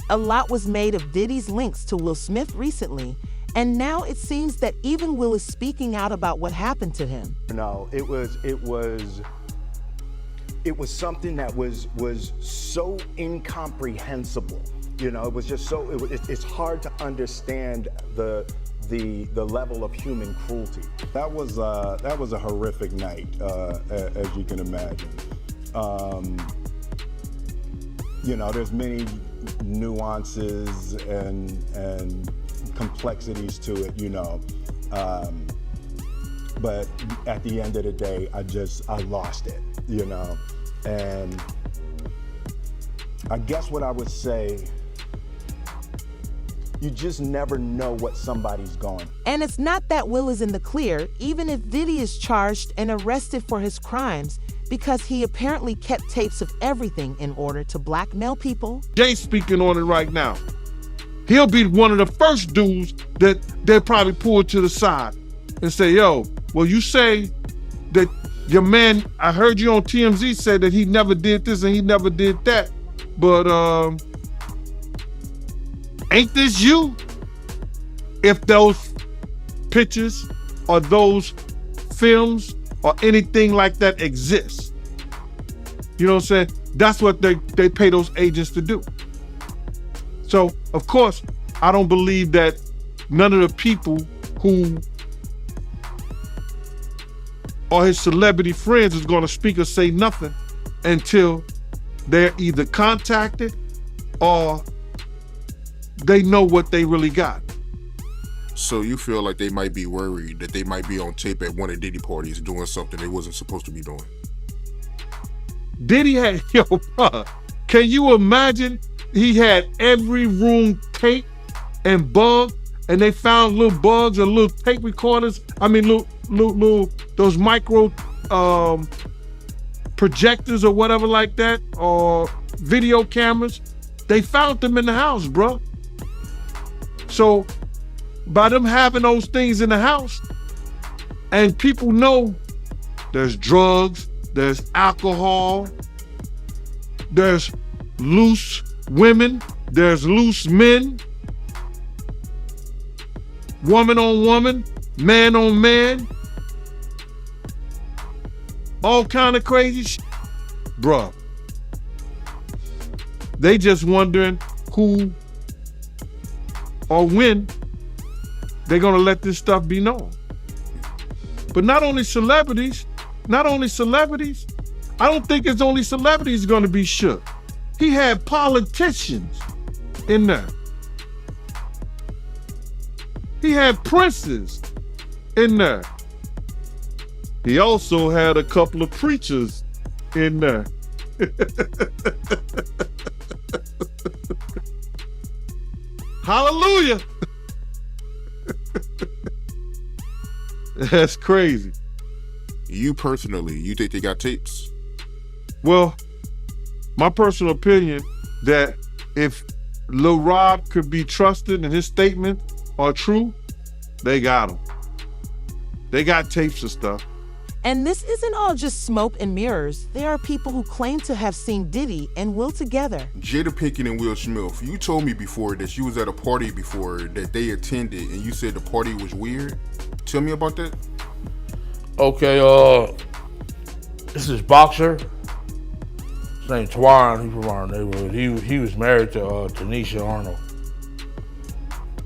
A lot was made of Diddy's links to Will Smith recently, and now it seems that even Will is speaking out about what happened to him. It was something that was so incomprehensible. It was just so, it's hard to understand the level of human cruelty. That was a horrific night, as you can imagine. There's many nuances and complexities to it, but at the end of the day, I lost it, and I guess what I would say, you just never know what somebody's going. And it's not that Will is in the clear, even if Diddy is charged and arrested for his crimes, because he apparently kept tapes of everything in order to blackmail people. Jay's speaking on it right now. He'll be one of the first dudes that they'll probably pull to the side and say, yo, well, you say that your man, I heard you on TMZ say that he never did this and he never did that, but ain't this you? If those pictures or those films or anything like that exists, you know what I'm saying? That's what they pay those agents to do. So, of course, I don't believe that none of the people who are his celebrity friends is going to speak or say nothing until they're either contacted or they know what they really got. So you feel like they might be worried that they might be on tape at one of Diddy parties doing something they wasn't supposed to be doing? Diddy had, bro, can you imagine? He had every room taped and bugged, and they found little bugs or little tape recorders. I mean, little those micro projectors or whatever like that, or video cameras. They found them in the house, bro. So by them having those things in the house, and people know there's drugs, there's alcohol, there's loose women, there's loose men, woman on woman, man on man, all kind of crazy shit. Bruh, they just wondering who or when they're gonna let this stuff be known. But not only celebrities, I don't think it's only celebrities gonna be shook. He had politicians in there. He had princes in there. He also had a couple of preachers in there. Hallelujah. That's crazy. You personally, you think they got tapes? Well, my personal opinion that if Lil Rob could be trusted and his statements are true, they got him. They got tapes of stuff. And this isn't all just smoke and mirrors. There are people who claim to have seen Diddy and Will together. Jada Pinkett and Will Smith, you told me before that you was at a party before that they attended and you said the party was weird. Tell me about that. Okay, this is boxer. His name's Twan. He's from our neighborhood. He was married to Tanisha Arnold.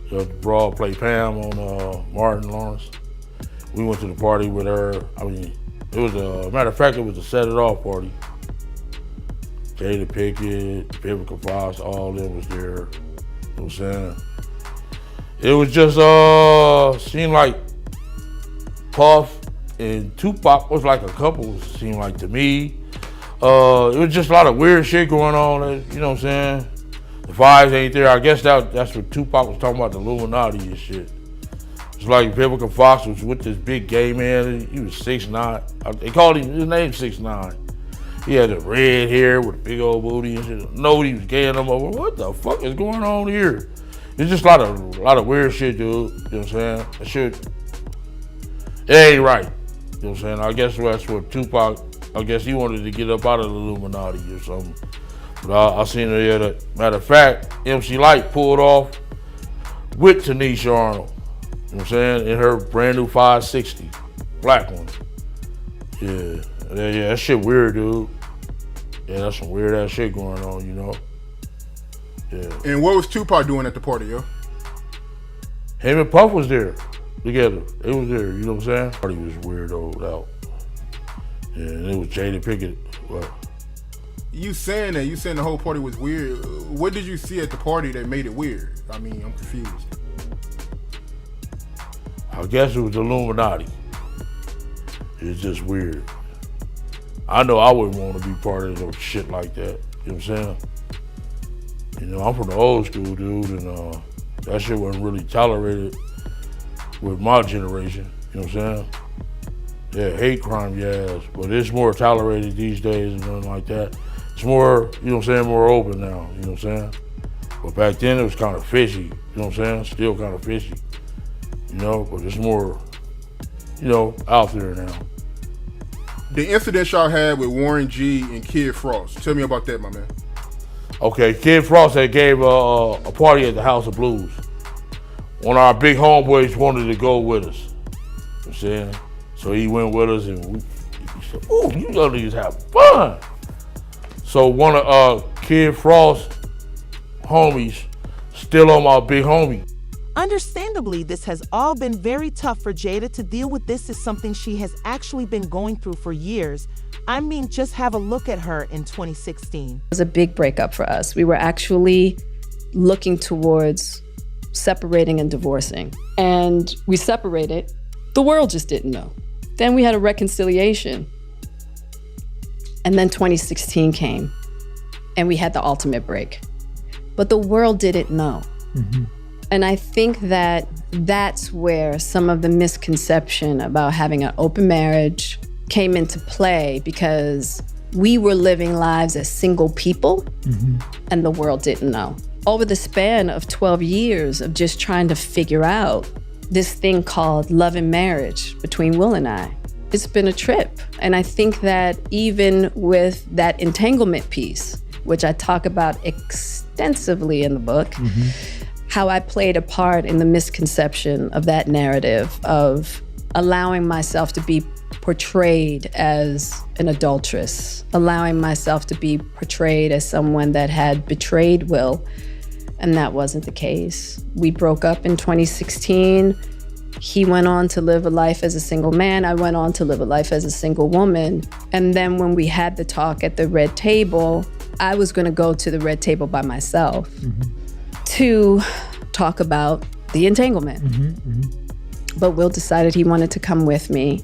The broad played Pam on Martin Lawrence. We went to the party with her. I mean, it was matter of fact, it was a set it off party. Jada Pinkett, Vivica Fox, all of them was there. You know what I'm saying? It was just seemed like Puff and Tupac was like a couple, seemed like to me. It was just a lot of weird shit going on, you know what I'm saying? The vibes ain't there. I guess that's what Tupac was talking about, the Illuminati and shit. It's like Vivica Fox was with this big gay man. He was 6'9". They called him, his name 6'9". He had the red hair with a big old booty and shit. Nobody was gaying him over. What the fuck is going on here? It's just a lot of weird shit, dude. You know what I'm saying? That shit, it ain't right. You know what I'm saying? I guess that's what Tupac, I guess he wanted to get up out of the Illuminati or something. But I seen her the other. Matter of fact, MC Light pulled off with Tanisha Arnold. You know what I'm saying? In her brand new 560, black one. Yeah, that shit weird, dude. Yeah, that's some weird ass shit going on, you know. Yeah. And what was Tupac doing at the party, yo? Him and Puff was there together. They was there, you know what I'm saying? Party was weirdoed out. Yeah, and it was Jada Pickett. What? You saying the whole party was weird. What did you see at the party that made it weird? I mean, I'm confused. I guess it was the Illuminati. It's just weird. I know I wouldn't want to be part of no shit like that. You know what I'm saying? You know, I'm from the old school, dude, and that shit wasn't really tolerated with my generation. You know what I'm saying? Yeah, hate crime, yes, but it's more tolerated these days and nothing like that. It's more, you know what I'm saying, more open now, you know what I'm saying? But back then it was kind of fishy, you know what I'm saying? Still kind of fishy, you know, but it's more, you know, out there now. The incident y'all had with Warren G and Kid Frost. Tell me about that, my man. Okay, Kid Frost had gave a party at the House of Blues. One of our big homeboys wanted to go with us, you know what I'm saying? So he went with us and we said, ooh, you young niggas have fun. So one of Kid Frost's homies still on my big homie. Understandably, this has all been very tough for Jada. To deal with this is something she has actually been going through for years. I mean, just have a look at her in 2016. It was a big breakup for us. We were actually looking towards separating and divorcing. And we separated. The world just didn't know. Then we had a reconciliation. And then 2016 came and we had the ultimate break. But the world didn't know. Mm-hmm. And I think that that's where some of the misconception about having an open marriage came into play, because we were living lives as single people, mm-hmm. and the world didn't know. Over the span of 12 years of just trying to figure out this thing called love and marriage between Will and I, it's been a trip. And I think that even with that entanglement piece, which I talk about extensively in the book, mm-hmm. how I played a part in the misconception of that narrative of allowing myself to be portrayed as an adulteress, allowing myself to be portrayed as someone that had betrayed Will, and that wasn't the case. We broke up in 2016. He went on to live a life as a single man. I went on to live a life as a single woman. And then when we had the talk at the red table, I was gonna go to the red table by myself, mm-hmm. to talk about the entanglement. Mm-hmm, mm-hmm. But Will decided he wanted to come with me.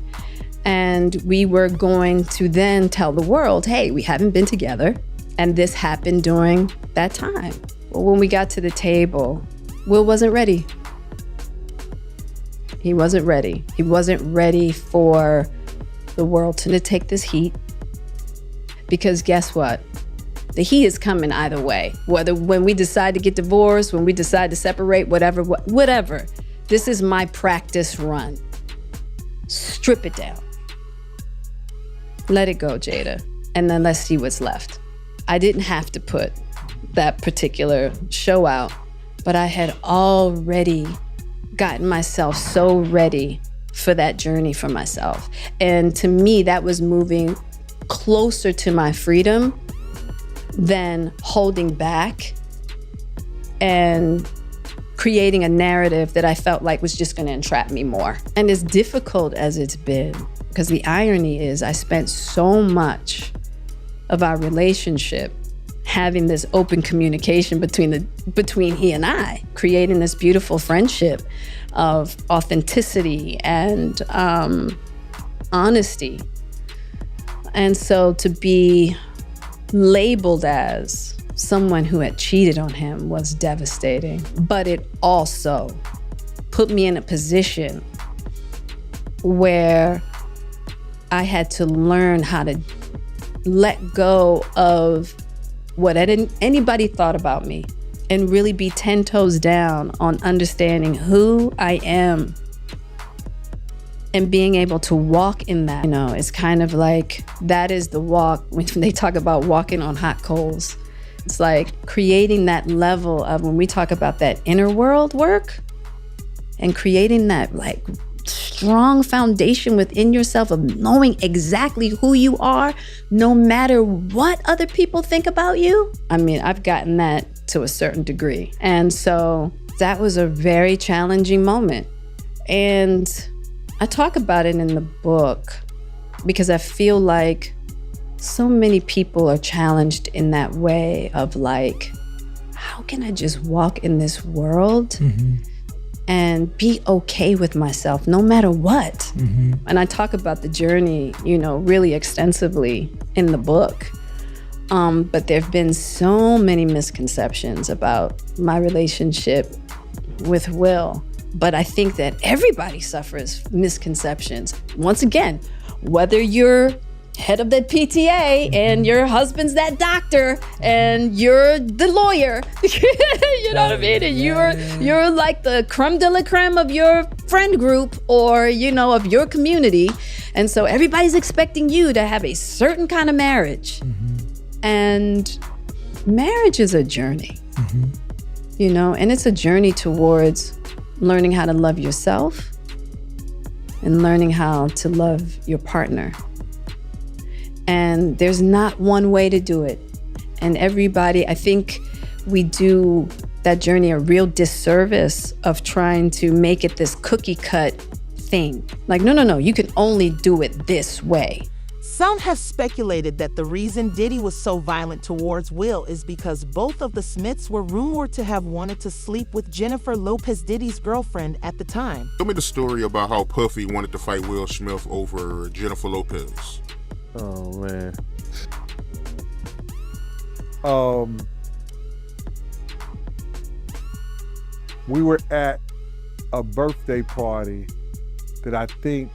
And we were going to then tell the world, hey, we haven't been together. And this happened during that time. Well, when we got to the table, Will wasn't ready. He wasn't ready. He wasn't ready for the world to take this heat. Because guess what? The heat is coming either way. Whether when we decide to get divorced, when we decide to separate, whatever. This is my practice run. Strip it down. Let it go, Jada. And then let's see what's left. I didn't have to put that particular show out, but I had already gotten myself so ready for that journey for myself. And to me, that was moving closer to my freedom than holding back and creating a narrative that I felt like was just gonna entrap me more. And as difficult as it's been, because the irony is I spent so much of our relationship having this open communication between he and I, creating this beautiful friendship of authenticity and honesty. And so to be labeled as someone who had cheated on him was devastating. But it also put me in a position where I had to learn how to let go of what anybody thought about me and really be 10 toes down on understanding who I am and being able to walk in that. You know, it's kind of like that is the walk when they talk about walking on hot coals. It's like creating that level of, when we talk about that inner world work and creating that like strong foundation within yourself of knowing exactly who you are, no matter what other people think about you. I mean, I've gotten that to a certain degree. And so that was a very challenging moment. And I talk about it in the book because I feel like so many people are challenged in that way of like, how can I just walk in this world and be okay with myself no matter what? And I talk about the journey, you know, really extensively in the book. But there have been so many misconceptions about my relationship with Will. But I think that everybody suffers misconceptions. Once again, whether you're head of that PTA and your husband's that doctor and you're the lawyer, you know what I mean? And you're like the creme de la creme of your friend group or, you know, of your community. And so everybody's expecting you to have a certain kind of marriage. And marriage is a journey, you know, and it's a journey towards learning how to love yourself and learning how to love your partner. And there's not one way to do it. And everybody, I think we do that journey a real disservice of trying to make it this cookie cut thing. Like, no, you can only do it this way. Some have speculated that the reason Diddy was so violent towards Will is because both of the Smiths were rumored to have wanted to sleep with Jennifer Lopez, Diddy's girlfriend at the time. Tell me the story about how Puffy wanted to fight Will Smith over Jennifer Lopez. Oh, man. We were at a birthday party that I think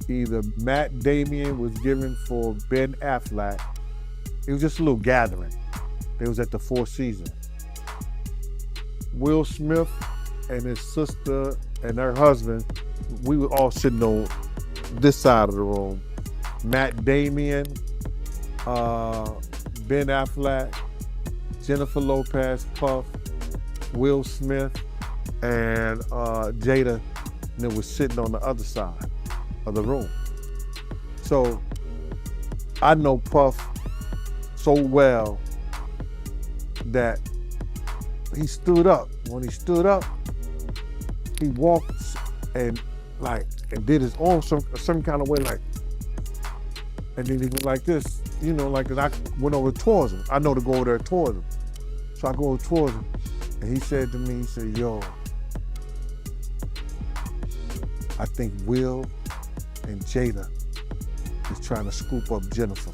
either Matt Damien was giving for Ben Affleck. It was just a little gathering. It was at the Four Seasons. Will Smith and his sister and her husband, we were all sitting on this side of the room. Matt Damien, Ben Affleck, Jennifer Lopez, Puff, Will Smith, and Jada, and it was sitting on the other side of the room. So I know Puff so well that he stood up. When he stood up, he walked and did his arm some kind of way, like, and then he went like this, you know, like, and I went over towards him. I know to go over there towards him. So I go over towards him, and he said to me, he said, yo, I think Will and Jada is trying to scoop up Jennifer.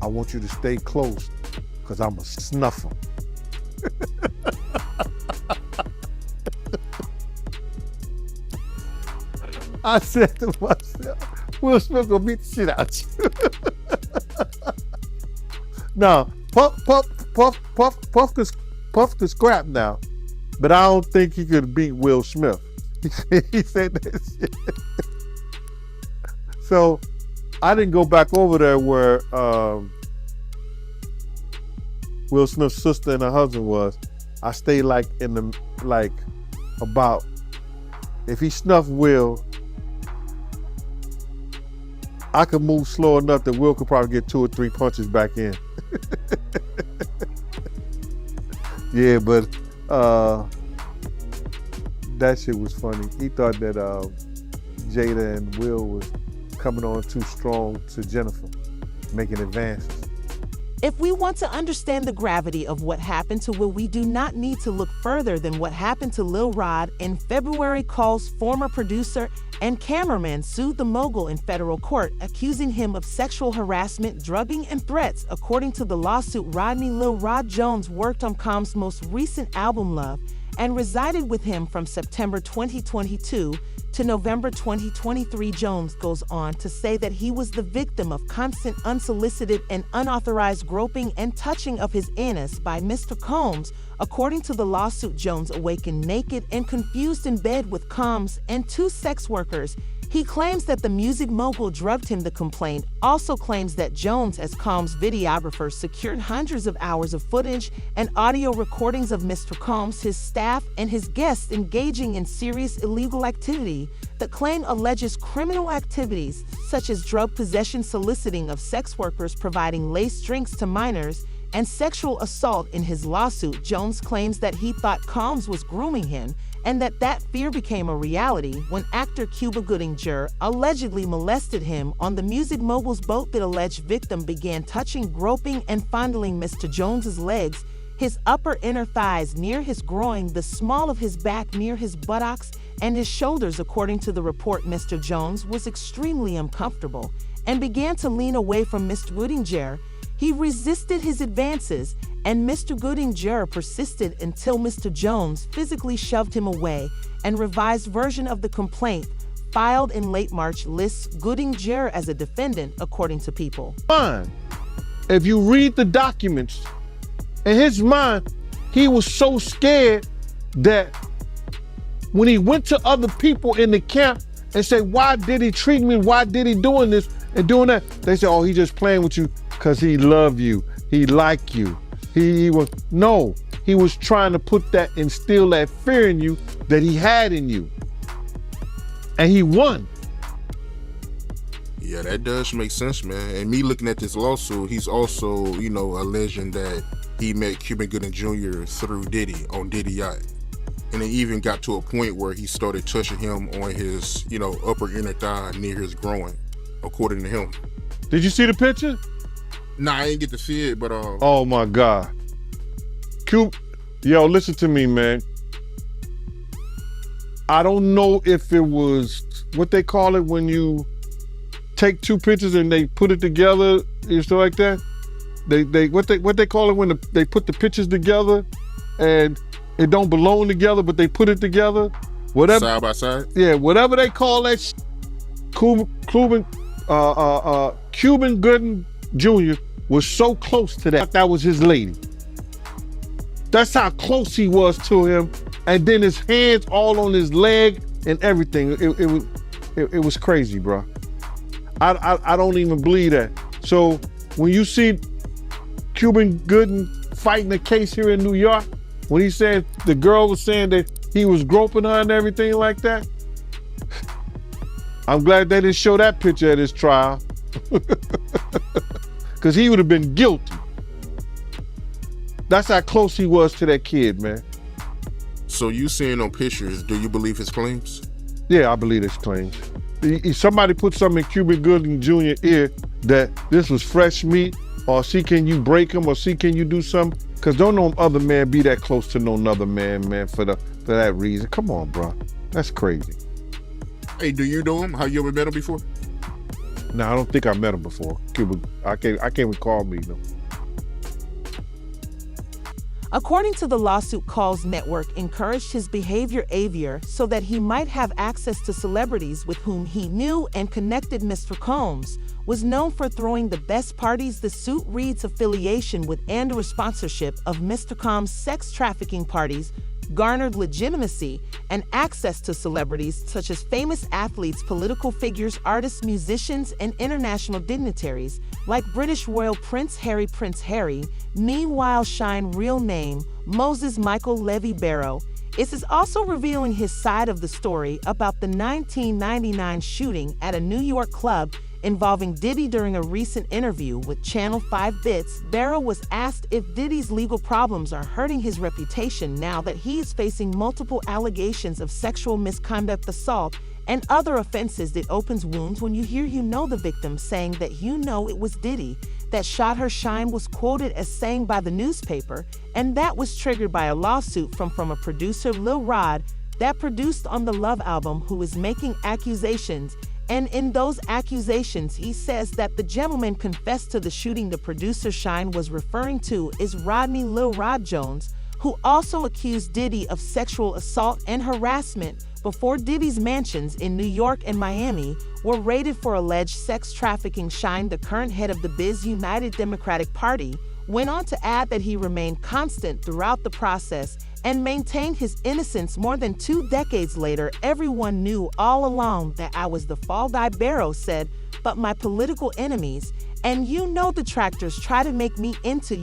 I want you to stay close, because I'm a snuffer. I said to myself, Will Smith gonna beat the shit out you. Now, Puff could scrap now, but I don't think he could beat Will Smith. He said that shit. So I didn't go back over there where Will Smith's sister and her husband was. I stayed about, if he snuffed Will, I could move slow enough that Will could probably get 2 or 3 punches back in. Yeah, but that shit was funny. He thought that Jada and Will was coming on too strong to Jennifer, making advances. If we want to understand the gravity of what happened to Will, we do not need to look further than what happened to Lil Rod. In February, Cole's former producer and cameraman sued the mogul in federal court, accusing him of sexual harassment, drugging, and threats. According to the lawsuit, Rodney Lil Rod Jones worked on Cole's most recent album, Love, and resided with him from September 2022 to November 2023. Jones goes on to say that he was the victim of constant unsolicited and unauthorized groping and touching of his anus by Mr. Combs. According to the lawsuit, Jones awakened naked and confused in bed with Combs and 2 sex workers. He claims that the music mogul drugged him. The complaint also claims that Jones, as Combs' videographer, secured hundreds of hours of footage and audio recordings of Mr. Combs, his staff, and his guests engaging in serious illegal activity. The claim alleges criminal activities such as drug possession, soliciting of sex workers, providing laced drinks to minors, and sexual assault. In his lawsuit, Jones claims that he thought Combs was grooming him and that fear became a reality when actor Cuba Gooding Jr. allegedly molested him on the music mogul's boat. The alleged victim began touching, groping, and fondling Mr. Jones's legs, his upper inner thighs near his groin, the small of his back near his buttocks, and his shoulders. According to the report, Mr. Jones was extremely uncomfortable and began to lean away from Mr. Gooding Jr. He resisted his advances, and Mr. Gooding Jr. persisted until Mr. Jones physically shoved him away. An revised version of the complaint, filed in late March, lists Gooding Jr. as a defendant, according to People. Fine. If you read the documents, in his mind, he was so scared that when he went to other people in the camp and said, why did he treat me? Why did he doing this and doing that? They said, oh, he just playing with you because he love you. He like you. He was trying to instill that fear in you that he had in you. And he won. Yeah, that does make sense, man. And me looking at this lawsuit, he's also, alleging that he met Cuba Gooding Jr. through Diddy on Diddy Yacht. And it even got to a point where he started touching him on his, upper inner thigh near his groin, according to him. Did you see the picture? Nah, I didn't get to see it, but Oh my God. Yo, listen to me, man. I don't know if it was what they call it when you take two pictures and they put it together and stuff like that. What they call it when they put the pictures together and it don't belong together, but they put it together. Whatever. Side by side. Yeah, whatever they call that. Cuban Gooding Jr. was so close to that. That was his lady. That's how close he was to him. And then his hands all on his leg and everything. It was crazy, bro. I don't even believe that. So when you see Cuban Gooding fighting a case here in New York, when he said the girl was saying that he was groping her and everything like that, I'm glad they didn't show that picture at his trial. Because he would have been guilty. That's how close he was to that kid, man. So you seeing on pictures, do you believe his claims? Yeah, I believe his claims. Somebody put something in Cuba Gooding Jr. ear that this was fresh meat, or see can you break him, or see can you do something? Because don't no other man be that close to no other man, for that reason. Come on, bro. That's crazy. Hey, do you know him? Have you ever met him before? No, I don't think I met him before. Cuba, I can't recall me, though. According to the lawsuit, Call's network encouraged his behavior so that he might have access to celebrities with whom he knew and connected. Mr. Combs was known for throwing the best parties. The suit reads affiliation with and/or sponsorship of Mr. Combs' sex trafficking parties garnered legitimacy and access to celebrities such as famous athletes, political figures, artists, musicians, and international dignitaries like British royal Prince Harry. Meanwhile, Shine real name, Moses Michael Levy Barrow, is also revealing his side of the story about the 1999 shooting at a New York club involving Diddy. During a recent interview with Channel 5 Bits, Barrow was asked if Diddy's legal problems are hurting his reputation now that he is facing multiple allegations of sexual misconduct, assault, and other offenses. It opens wounds when you hear the victim saying that it was Diddy that shot her. Shine was quoted as saying by the newspaper, and that was triggered by a lawsuit from a producer, Lil Rod, that produced on the Love album, who is making accusations. And in those accusations, he says that the gentleman confessed to the shooting. The producer Shine was referring to is Rodney Lil Rod Jones, who also accused Diddy of sexual assault and harassment before Diddy's mansions in New York and Miami were raided for alleged sex trafficking. Shine, the current head of the Biz United Democratic Party, went on to add that he remained constant throughout the process and maintained his innocence. More than 2 decades later, everyone knew all along that I was the fall guy, Barrow said, but my political enemies, and detractors try to make me into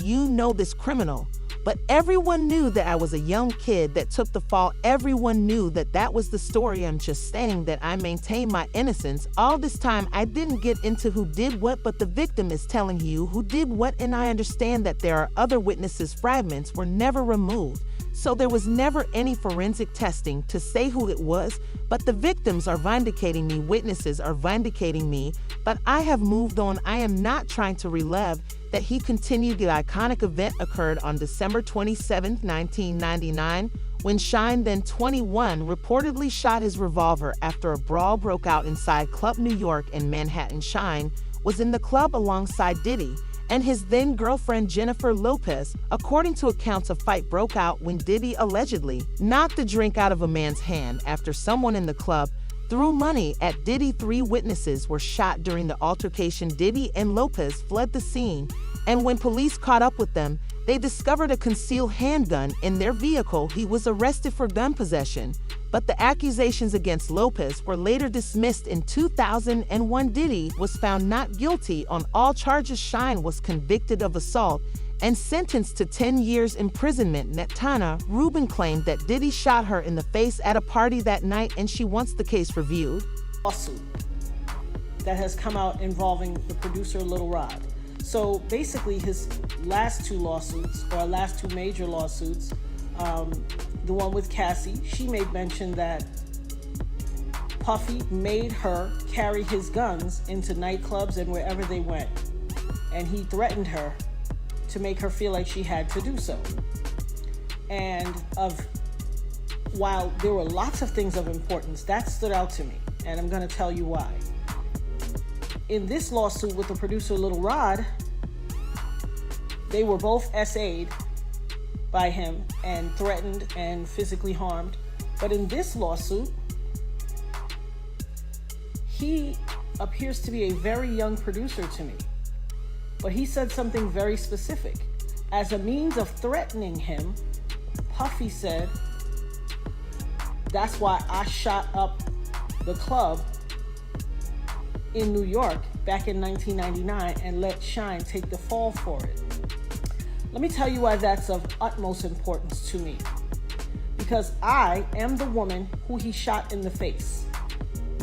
this criminal. But everyone knew that I was a young kid that took the fall. Everyone knew that that was the story. I'm just saying that I maintain my innocence. All this time, I didn't get into who did what, but the victim is telling you who did what, and I understand that there are other witnesses. Fragments were never removed, so there was never any forensic testing to say who it was, but the victims are vindicating me, witnesses are vindicating me, but I have moved on. I am not trying to relive that he continued. The iconic event occurred on December 27, 1999, when Shine, then 21, reportedly shot his revolver after a brawl broke out inside Club New York in Manhattan. Shine was in the club alongside Diddy and his then girlfriend Jennifer Lopez. According to accounts, a fight broke out when Diddy allegedly knocked the drink out of a man's hand after someone in the club threw money at Diddy. 3 witnesses were shot during the altercation. Diddy and Lopez fled the scene, and when police caught up with them, they discovered a concealed handgun in their vehicle. He was arrested for gun possession, but the accusations against Lopez were later dismissed. In 2001, Diddy was found not guilty on all charges. Shine was convicted of assault and sentenced to 10 years imprisonment. Netana Rubin claimed that Diddy shot her in the face at a party that night, and she wants the case reviewed. Lawsuit that has come out involving the producer Lil Rod. So basically his last 2 lawsuits, or last 2 major lawsuits, the one with Cassie, she made mention that Puffy made her carry his guns into nightclubs and wherever they went, and he threatened her to make her feel like she had to do so. And while there were lots of things of importance, that stood out to me, and I'm going to tell you why. In this lawsuit with the producer Lil Rod, they were both SA'd by him and threatened and physically harmed. But in this lawsuit, he appears to be a very young producer to me. But he said something very specific. As a means of threatening him, Puffy said, that's why I shot up the club in New York back in 1999 and let Shine take the fall for it. Let me tell you why that's of utmost importance to me. Because I am the woman who he shot in the face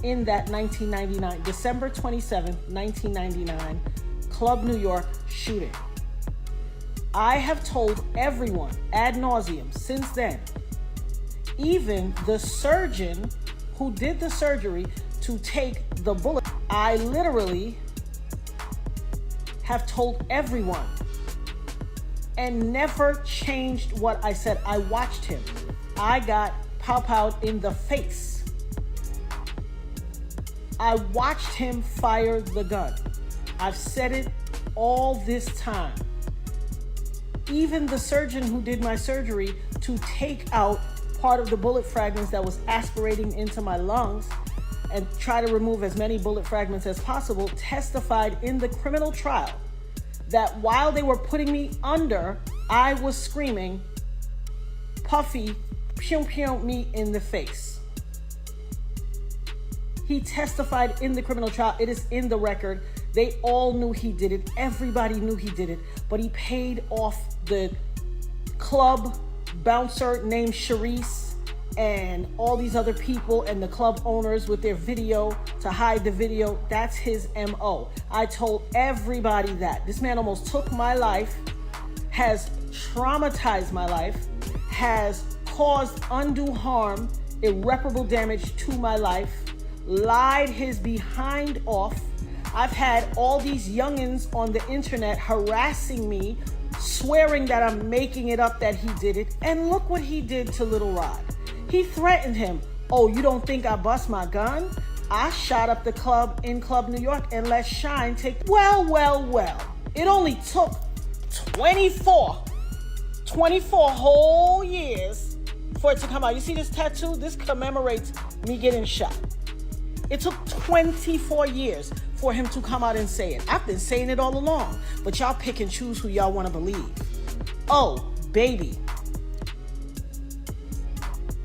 in that 1999, December 27th, 1999, Club New York shooting. I have told everyone ad nauseum since then, even the surgeon who did the surgery to take the bullet, I literally have told everyone and never changed what I said. I watched him. I got pow-powed in the face. I watched him fire the gun. I've said it all this time. Even the surgeon who did my surgery to take out part of the bullet fragments that was aspirating into my lungs and try to remove as many bullet fragments as possible, testified in the criminal trial that while they were putting me under, I was screaming, Puffy, pew pew me in the face. He testified in the criminal trial. It is in the record. They all knew he did it. Everybody knew he did it. But he paid off the club bouncer named Sharice and all these other people and the club owners with their video to hide the video. That's his MO. I told everybody that. This man almost took my life, has traumatized my life, has caused undue harm, irreparable damage to my life, lied his behind off. I've had all these youngins on the internet harassing me, swearing that I'm making it up that he did it. And look what he did to Lil Rod. He threatened him. Oh, you don't think I bust my gun? I shot up the club in Club New York and let Shine take... Well. It only took 24 whole years for it to come out. You see this tattoo? This commemorates me getting shot. It took 24 years for him to come out and say it. I've been saying it all along, but y'all pick and choose who y'all want to believe. Oh, baby,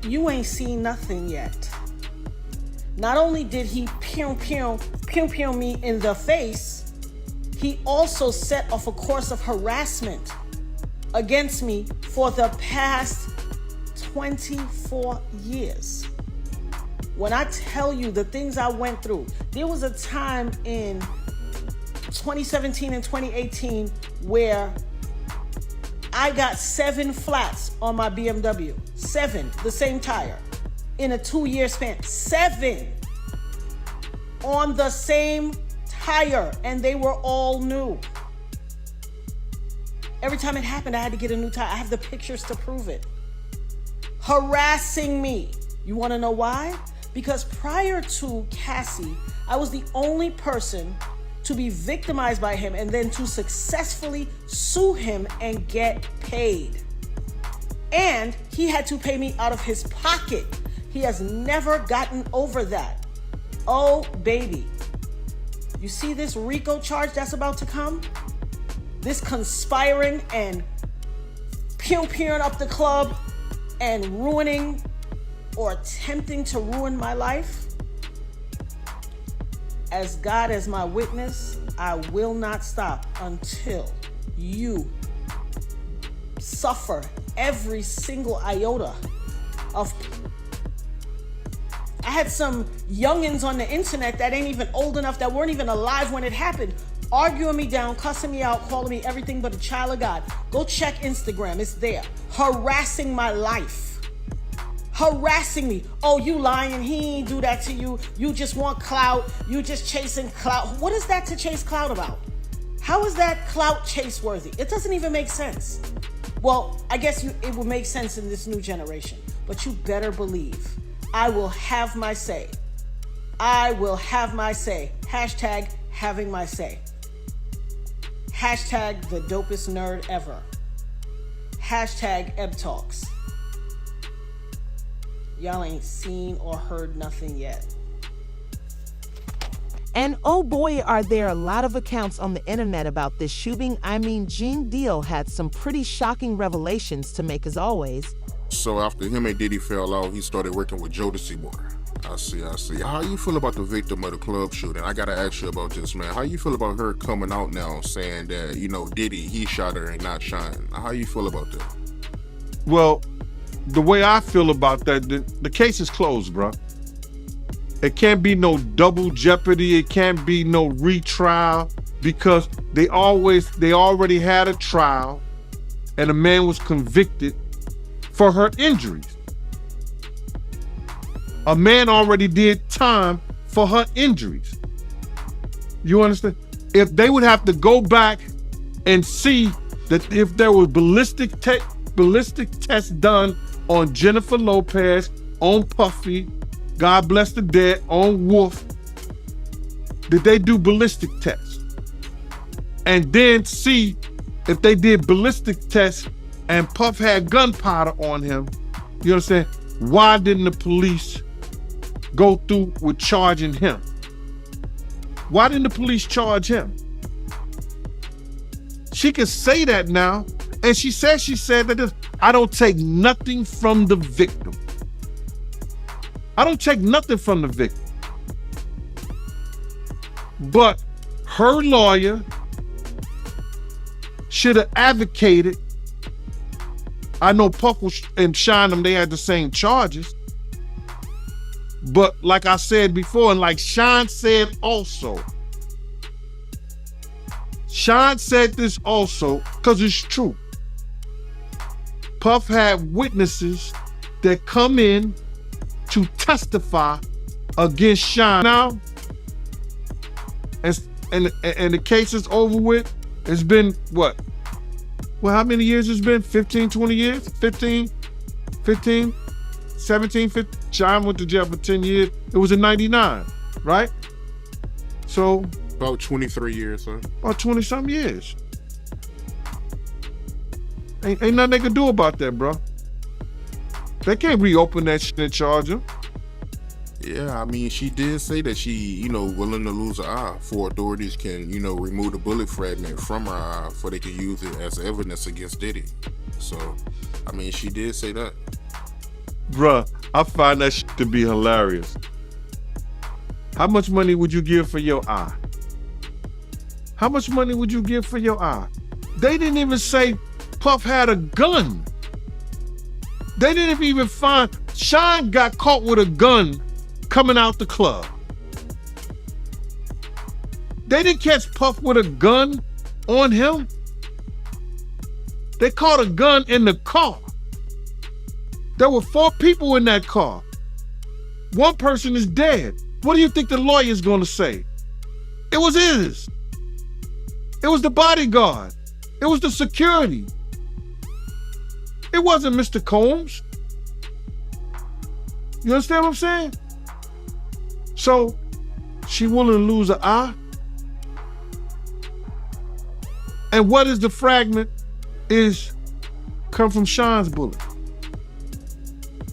you ain't seen nothing yet. Not only did he pew me in the face, he also set off a course of harassment against me for the past 24 years. When I tell you the things I went through, there was a time in 2017 and 2018 where I got 7 flats on my BMW. 7, the same tire, in a 2-year span. 7 on the same tire, and they were all new. Every time it happened, I had to get a new tire. I have the pictures to prove it. Harassing me. You want to know why? Because prior to Cassie, I was the only person to be victimized by him and then to successfully sue him and get paid. And he had to pay me out of his pocket. He has never gotten over that. Oh, baby. You see this RICO charge that's about to come? This conspiring and pew-pewing up the club and ruining or attempting to ruin my life? As God as my witness, I will not stop until you suffer every single iota of... I had some youngins on the internet that ain't even old enough, that weren't even alive when it happened, arguing me down, cussing me out, calling me everything but a child of God. Go check Instagram, it's there. Harassing my life. Harassing me. Oh, you lying, he ain't do that to you. You just want clout. You just chasing clout. What is that to chase clout about? How is that clout chase worthy? It doesn't even make sense. Well, I guess it will make sense in this new generation, but you better believe I will have my say. I will have my say. Hashtag having my say. Hashtag the dopest nerd ever. Hashtag Eb Talks. Y'all ain't seen or heard nothing yet. And oh boy, are there a lot of accounts on the internet about this shooting. I mean, Gene Deal had some pretty shocking revelations to make as always. So after him and Diddy fell out, he started working with Jodeci more. I see. How you feel about the victim of the club shooting? I gotta ask you about this, man. How you feel about her coming out now saying that, Diddy, he shot her and not Shine? How you feel about that? Well, the way I feel about that, the case is closed, bro. It can't be no double jeopardy. It can't be no retrial because they already had a trial and a man was convicted for her injuries. A man already did time for her injuries. You understand? If they would have to go back and see that if there was ballistic tests done on Jennifer Lopez, on Puffy, God bless the dead, on Wolf, did they do ballistic tests? And then see if they did ballistic tests and Puff had gunpowder on him, you understand? Why didn't the police go through with charging him? Why didn't the police charge him? She can say that now, and she said that I don't take nothing from the victim. I don't take nothing from the victim. But her lawyer should have advocated. I know Puff and Shine, they had the same charges. But like I said before, and like Shine said also, Shine said this also, because it's true. Puff had witnesses that come in to testify against Shine now, and the case is over with. It's been what? Well, how many years it's been? 15, 20 years? 15, 17, 15. Shine went to jail for 10 years. It was in 99, right? So. About 23 years, huh? About 20 some years. Ain't nothing they can do about that, bro. They can't reopen that shit and charge him. Yeah, I mean, she did say that she, willing to lose an eye for authorities can, remove the bullet fragment from her eye for they can use it as evidence against Diddy. So, I mean, she did say that. Bruh, I find that shit to be hilarious. How much money would you give for your eye? How much money would you give for your eye? They didn't even say Puff had a gun. They didn't even find, Sean got caught with a gun coming out the club. They didn't catch Puff with a gun on him. They caught a gun in the car. There were 4 people in that car. 1 person is dead. What do you think the lawyer is going to say? It was his. It was the bodyguard. It was the security. It wasn't Mr. Combs. You understand what I'm saying? So, she willing to lose an eye? And what is the fragment is come from Sean's bullet.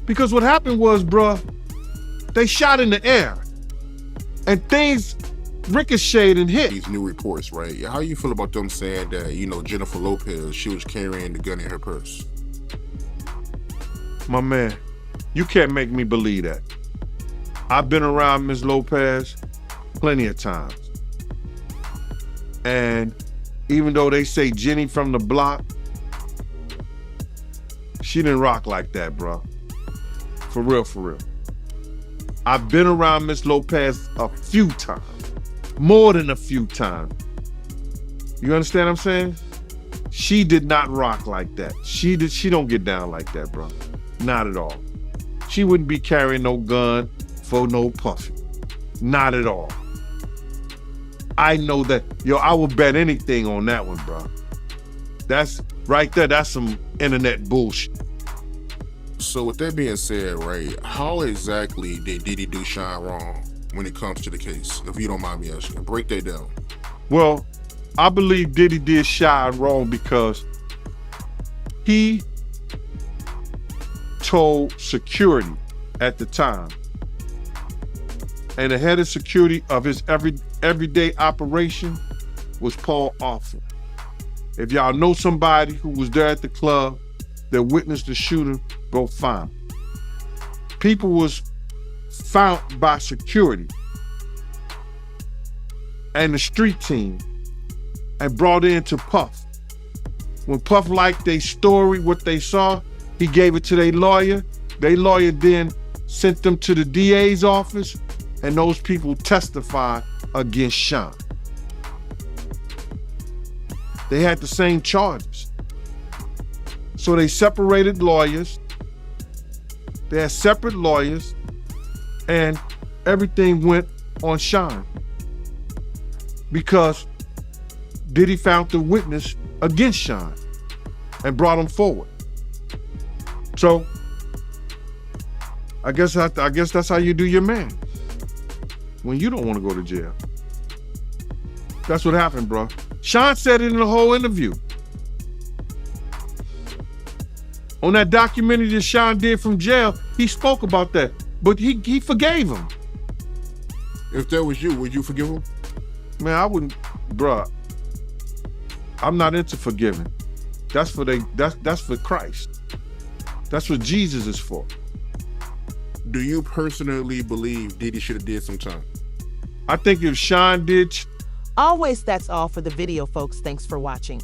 Because what happened was, bruh, they shot in the air and things ricocheted and hit. These new reports, right? How you feel about them saying that, Jennifer Lopez, she was carrying the gun in her purse? My man, you can't make me believe that. I've been around Ms. Lopez plenty of times. And even though they say Jenny from the block, she didn't rock like that, bro. For real, for real. I've been around Ms. Lopez a few times. More than a few times. You understand what I'm saying? She did not rock like that. She don't get down like that, bro. Not at all. She wouldn't be carrying no gun for no Puffy. Not at all. I know that. Yo, I will bet anything on that one, bro. That's right there. That's some internet bullshit. So with that being said, right, how exactly did Diddy do Sean wrong when it comes to the case? If you don't mind me asking, break that down. Well, I believe Diddy did Sean wrong because he told security at the time, and the head of security of his everyday operation was Paul Arthur. If y'all know somebody who was there at the club that witnessed the shooting, go find him. People was found by security and the street team and brought in to Puff. When Puff liked their story, what they saw, he gave it to their lawyer. Their lawyer then sent them to the DA's office, and those people testified against Sean. They had the same charges. So they separated lawyers. They had separate lawyers, and everything went on Sean because Diddy found the witness against Sean and brought him forward. So I guess that's how you do your man when you don't want to go to jail. That's what happened, bro. Sean said it in the whole interview. On that documentary that Sean did from jail, he spoke about that, but he forgave him. If that was you, would you forgive him? Man, I wouldn't, bruh. I'm not into forgiving. That's for Christ. That's what Jesus is for. Do you personally believe Diddy should have did some time? I think if Sean did. Always, that's all for the video, folks. Thanks for watching.